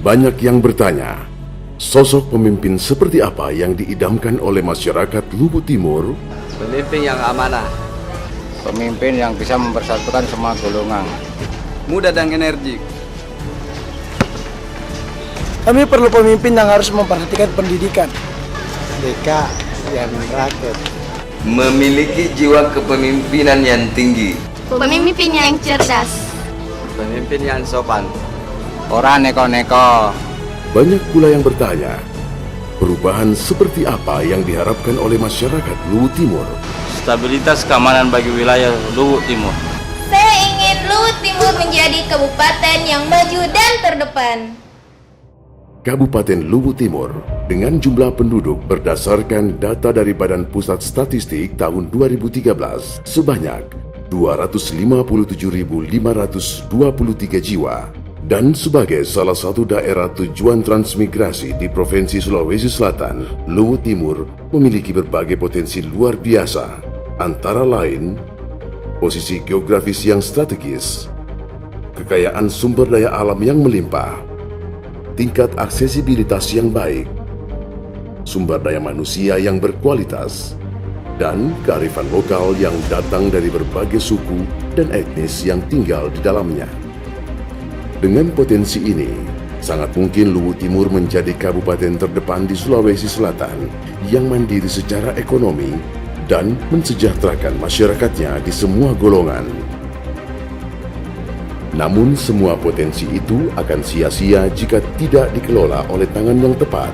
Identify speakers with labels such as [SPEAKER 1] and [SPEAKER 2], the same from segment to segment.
[SPEAKER 1] Banyak yang bertanya, sosok pemimpin seperti apa yang diidamkan oleh masyarakat Luwu Timur?
[SPEAKER 2] Pemimpin yang amanah,
[SPEAKER 3] Pemimpin yang bisa mempersatukan semua golongan.
[SPEAKER 2] muda dan energik.
[SPEAKER 4] Kami perlu pemimpin yang harus memperhatikan pendidikan.
[SPEAKER 5] Deka yang rakyat.
[SPEAKER 6] Memiliki jiwa kepemimpinan yang tinggi.
[SPEAKER 7] Pemimpin yang cerdas.
[SPEAKER 2] Pemimpin yang sopan.
[SPEAKER 3] Orang neko-neko.
[SPEAKER 1] Banyak pula yang bertanya, perubahan seperti apa yang diharapkan oleh masyarakat Luwu Timur?
[SPEAKER 8] Stabilitas keamanan bagi wilayah Luwu Timur.
[SPEAKER 7] Saya ingin Luwu Timur menjadi kabupaten yang maju dan terdepan.
[SPEAKER 1] Kabupaten Luwu Timur dengan jumlah penduduk berdasarkan data dari Badan Pusat Statistik tahun 2013 sebanyak 257.523 jiwa dan sebagai salah satu daerah tujuan transmigrasi di Provinsi Sulawesi Selatan, Luwu Timur memiliki berbagai potensi luar biasa, antara lain posisi geografis yang strategis, kekayaan sumber daya alam yang melimpah, tingkat aksesibilitas yang baik, sumber daya manusia yang berkualitas, dan kearifan lokal yang datang dari berbagai suku dan etnis yang tinggal di dalamnya. Dengan potensi ini, sangat mungkin Luwu Timur menjadi kabupaten terdepan di Sulawesi Selatan yang mandiri secara ekonomi dan mensejahterakan masyarakatnya di semua golongan. Namun semua potensi itu akan sia-sia jika tidak dikelola oleh tangan yang tepat.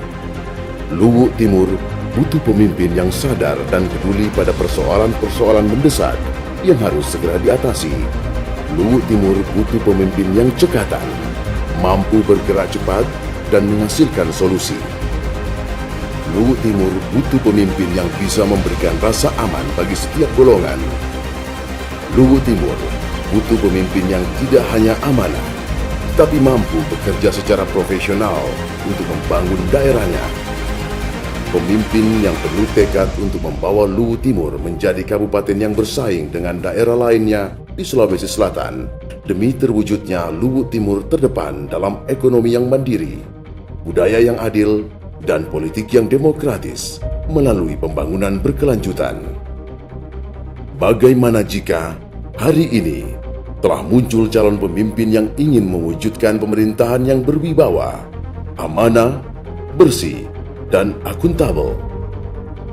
[SPEAKER 1] Luwu Timur butuh pemimpin yang sadar dan peduli pada persoalan-persoalan mendesak yang harus segera diatasi. Luwu Timur butuh pemimpin yang cekatan, mampu bergerak cepat dan menghasilkan solusi. Luwu Timur butuh pemimpin yang bisa memberikan rasa aman bagi setiap golongan. Luwu Timur butuh pemimpin yang tidak hanya amanah, tapi mampu bekerja secara profesional untuk membangun daerahnya. Pemimpin yang penuh tekad untuk membawa Luwu Timur menjadi kabupaten yang bersaing dengan daerah lainnya di Sulawesi Selatan demi terwujudnya Luwu Timur terdepan dalam ekonomi yang mandiri, budaya yang adil, dan politik yang demokratis melalui pembangunan berkelanjutan. Bagaimana jika hari ini telah muncul calon pemimpin yang ingin mewujudkan pemerintahan yang berwibawa, amanah, bersih, dan akuntabel?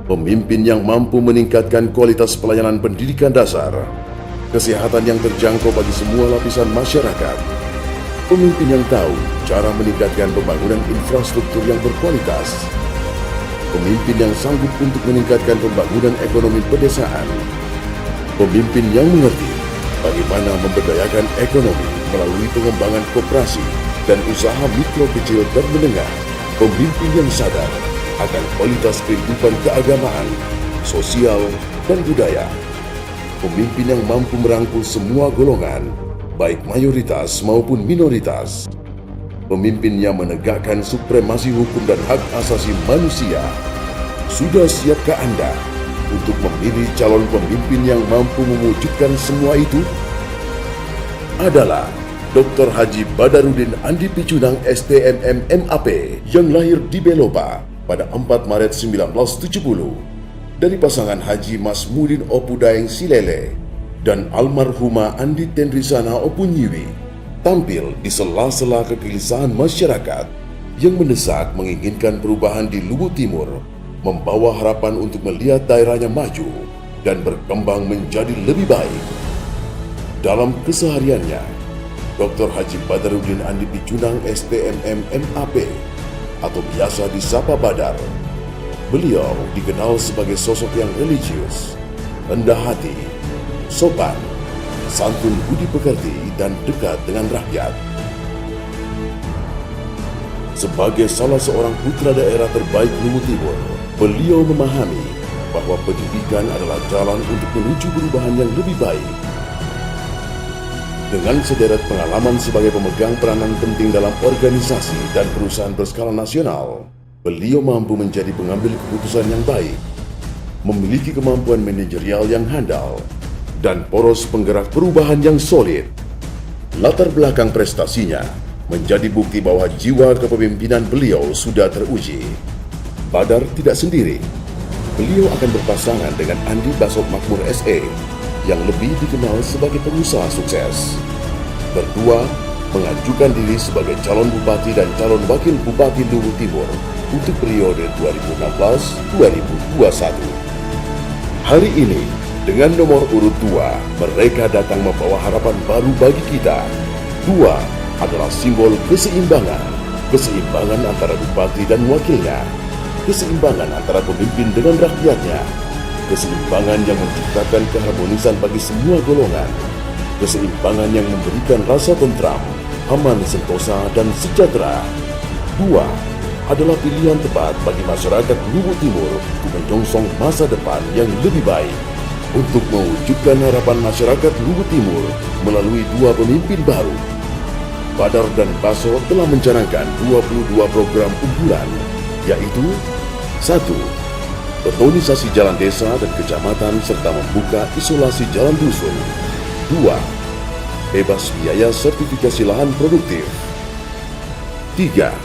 [SPEAKER 1] Pemimpin yang mampu meningkatkan kualitas pelayanan pendidikan dasar, kesehatan yang terjangkau bagi semua lapisan masyarakat. Pemimpin yang tahu cara meningkatkan pembangunan infrastruktur yang berkualitas. Pemimpin yang sanggup untuk meningkatkan pembangunan ekonomi pedesaan. Pemimpin yang mengerti bagaimana memberdayakan ekonomi melalui pengembangan koperasi dan usaha mikro, kecil, dan menengah. Pemimpin yang sadar akan kualitas kehidupan keagamaan, sosial, dan budaya. Pemimpin yang mampu merangkul semua golongan, baik mayoritas maupun minoritas. Pemimpin yang menegakkan supremasi hukum dan hak asasi manusia. Sudah siapkah Anda untuk memilih calon pemimpin yang mampu mewujudkan semua itu? Adalah Dr. Haji Badarudin Andi Picunang STMM MAP yang lahir di Belopa pada 4 Maret 1970 dari pasangan Haji Masmudin Opudaeng Silele dan almarhumah Andi Tendrisana Opunyiwi, tampil di sela-sela kegelisahan masyarakat yang mendesak menginginkan perubahan di Luwu Timur, membawa harapan untuk melihat daerahnya maju dan berkembang menjadi lebih baik. Dalam kesehariannya, Dr. Haji Badarudin Andi Picunang STMM MAP atau biasa disapa Badar, beliau dikenal sebagai sosok yang religius, rendah hati, sopan, santun, budi pekerti, dan dekat dengan rakyat. Sebagai salah seorang putra daerah terbaik Luwu Timur, beliau memahami bahwa pendidikan adalah jalan untuk menuju perubahan yang lebih baik. Dengan sederet pengalaman sebagai pemegang peranan penting dalam organisasi dan perusahaan berskala nasional, beliau mampu menjadi pengambil keputusan yang baik, memiliki kemampuan manajerial yang handal, dan poros penggerak perubahan yang solid. Latar belakang prestasinya menjadi bukti bahwa jiwa kepemimpinan beliau sudah teruji. Badar tidak sendiri. Beliau akan berpasangan dengan Andi Basok Makmur SE yang lebih dikenal sebagai pengusaha sukses. Berdua mengajukan diri sebagai calon bupati dan calon wakil bupati Luwu Timur untuk periode 2016-2021. Hari ini, dengan nomor urut 2, mereka datang membawa harapan baru bagi kita. 2 adalah simbol keseimbangan antara bupati dan wakilnya, keseimbangan antara pemimpin dengan rakyatnya, keseimbangan yang menciptakan keharmonisan bagi semua golongan, keseimbangan yang memberikan rasa tentram, aman, sentosa, dan sejahtera. 2 adalah pilihan tepat bagi masyarakat Luwu Timur untuk menyongsong masa depan yang lebih baik. Untuk mewujudkan harapan masyarakat Luwu Timur melalui 2 pemimpin baru, Badar dan Baso telah mencanangkan 22 program unggulan, yaitu 1. Betonisasi jalan desa dan kecamatan serta membuka isolasi jalan dusun. 2. Bebas biaya sertifikasi lahan produktif. 3.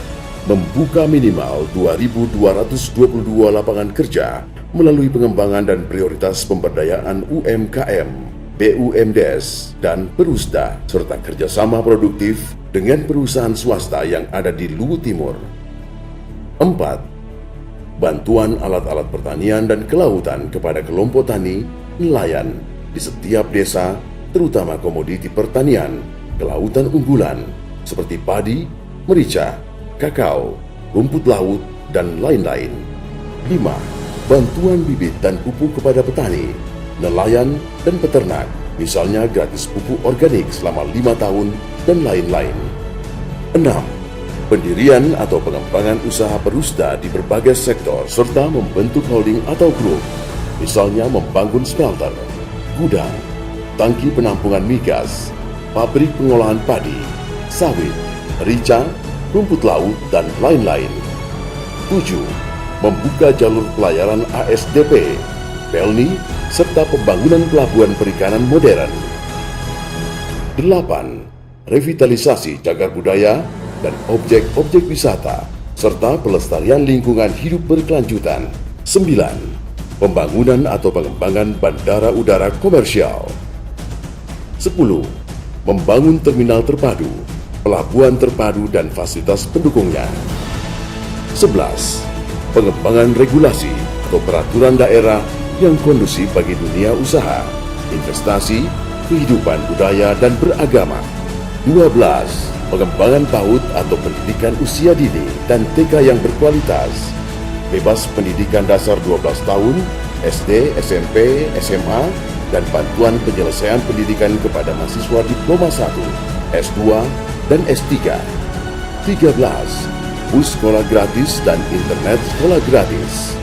[SPEAKER 1] Membuka minimal 2.222 lapangan kerja melalui pengembangan dan prioritas pemberdayaan UMKM, BUMDes, dan Perusda, serta kerjasama produktif dengan perusahaan swasta yang ada di Luwu Timur. 4. Bantuan alat-alat pertanian dan kelautan kepada kelompok tani, nelayan di setiap desa, terutama komoditi pertanian, kelautan unggulan seperti padi, merica, kakao, rumput laut, dan lain-lain. 5. Bantuan bibit dan pupuk kepada petani, nelayan, dan peternak, misalnya gratis pupuk organik selama 5 tahun, dan lain-lain. 6. Pendirian atau pengembangan usaha Perusda di berbagai sektor serta membentuk holding atau grup, misalnya membangun smelter, gudang, tangki penampungan migas, pabrik pengolahan padi, sawit, merica, rumput laut, dan lain-lain. 7. Membuka jalur pelayaran ASDP, Pelni, serta pembangunan pelabuhan perikanan modern. 8. Revitalisasi cagar budaya dan objek-objek wisata, serta pelestarian lingkungan hidup berkelanjutan. 9. Pembangunan atau pengembangan bandara udara komersial. 10. Membangun terminal terpadu, pelabuhan terpadu, dan fasilitas pendukungnya. 11. Pengembangan regulasi atau peraturan daerah yang kondusif bagi dunia usaha, investasi, kehidupan budaya, dan beragama. 12. Pengembangan PAUD atau pendidikan usia dini dan TK yang berkualitas. Bebas pendidikan dasar 12 tahun, SD, SMP, SMA, dan bantuan penyelesaian pendidikan kepada mahasiswa diploma 1, S2, dan S3. 13. Bus sekolah gratis dan internet sekolah gratis.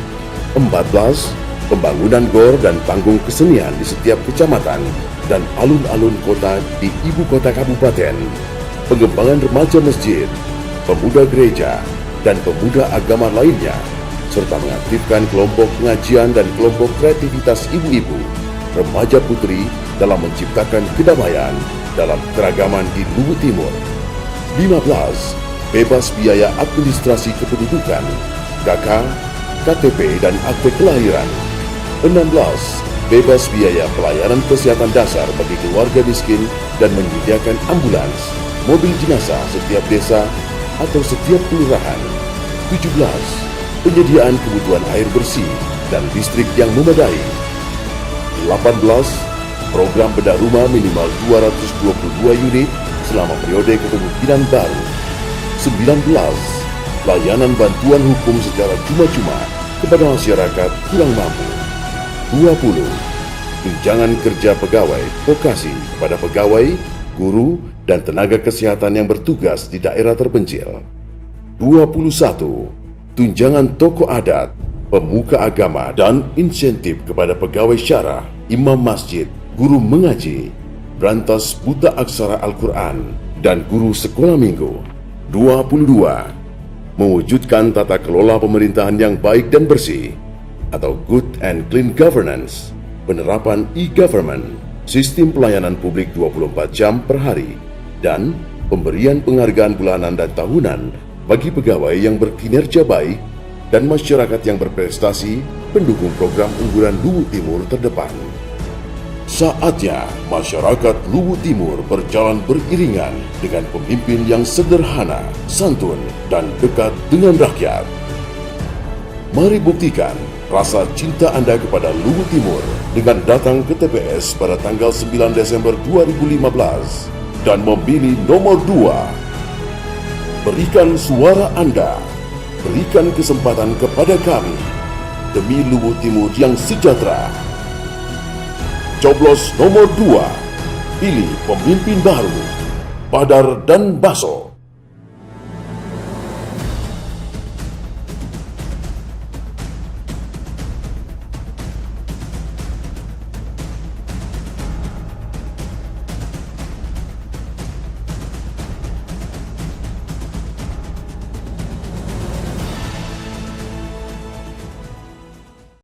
[SPEAKER 1] 14. Pembangunan gor dan panggung kesenian di setiap kecamatan dan alun-alun kota di ibu kota kabupaten. Pengembangan remaja masjid, pemuda gereja, dan pemuda agama lainnya, serta mengaktifkan kelompok pengajian dan kelompok kreativitas ibu-ibu, remaja putri dalam menciptakan kedamaian dalam keragaman di Luwu Timur. 15. Bebas biaya administrasi kependudukan, KK, KTP, dan akte kelahiran. 16. Bebas biaya pelayanan kesehatan dasar bagi keluarga miskin dan menyediakan ambulans, mobil jenazah setiap desa atau setiap kelurahan. 17. Penyediaan kebutuhan air bersih dan listrik yang memadai. 18. Program bedah rumah minimal 222 unit selama periode kepemimpinan baru. 19. Layanan bantuan hukum secara cuma-cuma kepada masyarakat kurang mampu. 20. Tunjangan kerja pegawai vokasi kepada pegawai, guru, dan tenaga kesehatan yang bertugas di daerah terpencil. 21. Tunjangan tokoh adat, pemuka agama, dan insentif kepada pegawai syarah, imam masjid, guru mengaji, berantas buta aksara Al-Quran, dan guru sekolah minggu. 22. Mewujudkan tata kelola pemerintahan yang baik dan bersih, atau Good and Clean Governance, penerapan e-government, sistem pelayanan publik 24 jam per hari, dan pemberian penghargaan bulanan dan tahunan bagi pegawai yang berkinerja baik dan masyarakat yang berprestasi pendukung program unggulan Luwu Timur terdepan. Saatnya masyarakat Luwu Timur berjalan beriringan dengan pemimpin yang sederhana, santun, dan dekat dengan rakyat. Mari buktikan rasa cinta Anda kepada Luwu Timur dengan datang ke TPS pada tanggal 9 Desember 2015 dan memilih nomor 2. Berikan suara Anda, berikan kesempatan kepada kami demi Luwu Timur yang sejahtera. Coblos nomor 2, pilih pemimpin baru, Badar dan Baso.